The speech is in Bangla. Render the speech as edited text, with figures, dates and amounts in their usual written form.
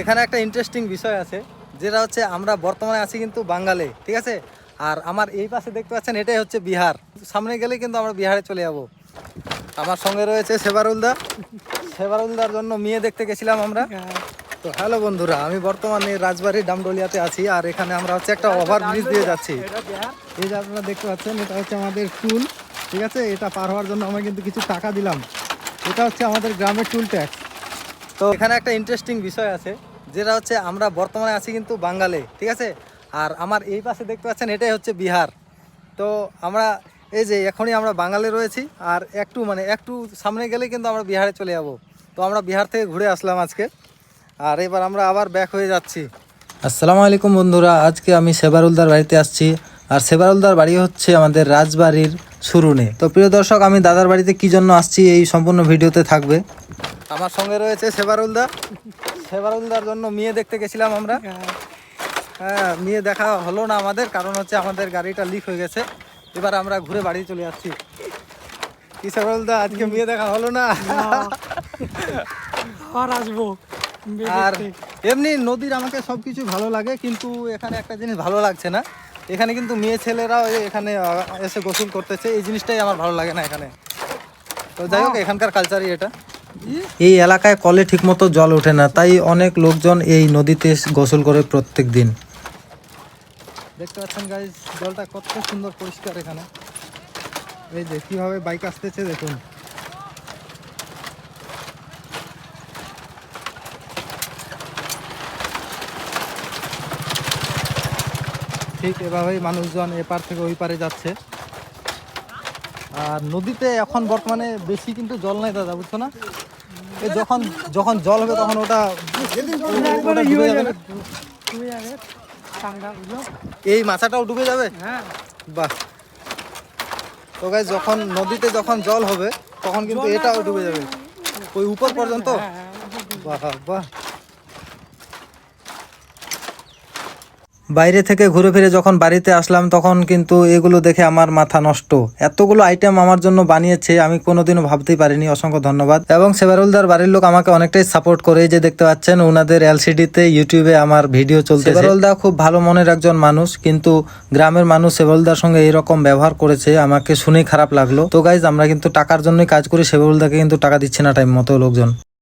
এখানে একটা ইন্টারেস্টিং বিষয় আছে, যেটা হচ্ছে আমরা বর্তমানে আছি কিন্তু বাঙালি, ঠিক আছে। আর আমার এই পাশে দেখতে পাচ্ছেন, এটাই হচ্ছে বিহার। সামনে গেলে কিন্তু আমরা বিহারে চলে যাব। আমার সঙ্গে রয়েছে সেবারুলদার জন্য মেয়ে দেখতে গেছিলাম আমরা। তো হ্যালো বন্ধুরা, আমি বর্তমানে রাজবাড়ির ডামডলিয়াতে আছি। আর এখানে আমরা হচ্ছে একটা ওভার ব্রিজ দিয়ে যাচ্ছি। এই যে আপনারা দেখতে পাচ্ছেন, এটা হচ্ছে আমাদের টুল, ঠিক আছে। এটা পার হওয়ার জন্য আমরা কিন্তু কিছু টাকা দিলাম। এটা হচ্ছে আমাদের গ্রামের টুল ট্যাক্স। তো এখানে একটা ইন্টারেস্টিং বিষয় আছে, যেটা হচ্ছে আমরা বর্তমানে আছি কিন্তু বাঙালি, ঠিক আছে। আর আমার এই পাশে দেখতে পাচ্ছেন, এটাই হচ্ছে বিহার। তো আমরা এই যে এখনই আমরা বাঙালি রয়েছি, আর একটু সামনে গেলেই কিন্তু আমরা বিহারে চলে যাব। তো আমরা বিহার থেকে ঘুরে আসলাম আজকে, আর এবার আমরা আবার ব্যাক হয়ে যাচ্ছি। আসসালামু আলাইকুম বন্ধুরা, আজকে আমি সেবারুলদার বাড়িতে আসছি। আর সেবারুলদার বাড়ি হচ্ছে আমাদের রাজবাড়ির শুরুনে। তো প্রিয় দর্শক, আমি দাদার বাড়িতে কি জন্য আসছি এই সম্পূর্ণ ভিডিওতে থাকবে। আমার সঙ্গে রয়েছে সেবারুলদার জন্য মেয়ে দেখতে গেছিলাম আমরা। হ্যাঁ, মেয়ে দেখা হলো না আমাদের, কারণ হচ্ছে আমাদের গাড়িটা লিক হয়ে গেছে। এবার আমরা ঘুরে বাড়ি চলে যাচ্ছি। কি সেবারুলদা, আজকে মেয়ে দেখা হলো না? আর আসবো। আর এমনি নদীর আমাকে সবকিছু ভালো লাগে, কিন্তু এখানে একটা জিনিস ভালো লাগছে না। এখানে কিন্তু মেয়ে ছেলেরাও এখানে এসে গোসল করতেছে, এই জিনিসটাই আমার ভালো লাগে না এখানে। তো যাই হোক, এখানকার কালচারই এটা। এই এলাকায় কলে ঠিকমতো জল ওঠে না, তাই অনেক লোকজন এই নদীতে গোসল করে প্রত্যেক দিন। দেখতে পাচ্ছেন গাইস, জলটা কত সুন্দর পরিষ্কার এখানে। এই যে কিভাবে বাইক আসতেছে দেখুন। ঠিক এভাবেই মানুষজন এপার থেকে ওই পারে যাচ্ছে। আর নদীতে এখন বর্তমানে বেশি কিন্তু জল নাই দাদা, বুঝছো না? এই যখন জল হবে তখন ওটা ডুবে যাবে। এই মাথাটাও ডুবে যাবে। বাহ। তো গাইস, নদীতে যখন জল হবে তখন কিন্তু এটাও ডুবে যাবে ওই উপর পর্যন্ত। বাহ বাহ। বাইরে থেকে ঘুরে ফিরে যখন বাড়িতে আসলাম, তখন কিন্তু এগুলো দেখে আমার মাথা নষ্ট। এতগুলো আইটেম আমার জন্য বানিয়েছে, আমি কোনোদিনও ভাবতেই পারিনি। অসংখ্য ধন্যবাদ। এবং সেবারুলদার বাড়ির লোক আমাকে অনেকটাই সাপোর্ট করে। যে দেখতে পাচ্ছেন, ওনাদের এলসিডিতে ইউটিউবে আমার ভিডিও চলছে। সেবারুলদা খুব ভালো মনের একজন মানুষ, কিন্তু গ্রামের মানুষ সেবারুলদার সঙ্গে এইরকম ব্যবহার করেছে, আমাকে শুনেই খারাপ লাগলো। তো গাইজ, আমরা কিন্তু টাকার জন্যই কাজ করি, সেবারুলদাকে কিন্তু টাকা দিচ্ছে না টাইম মতো লোকজন।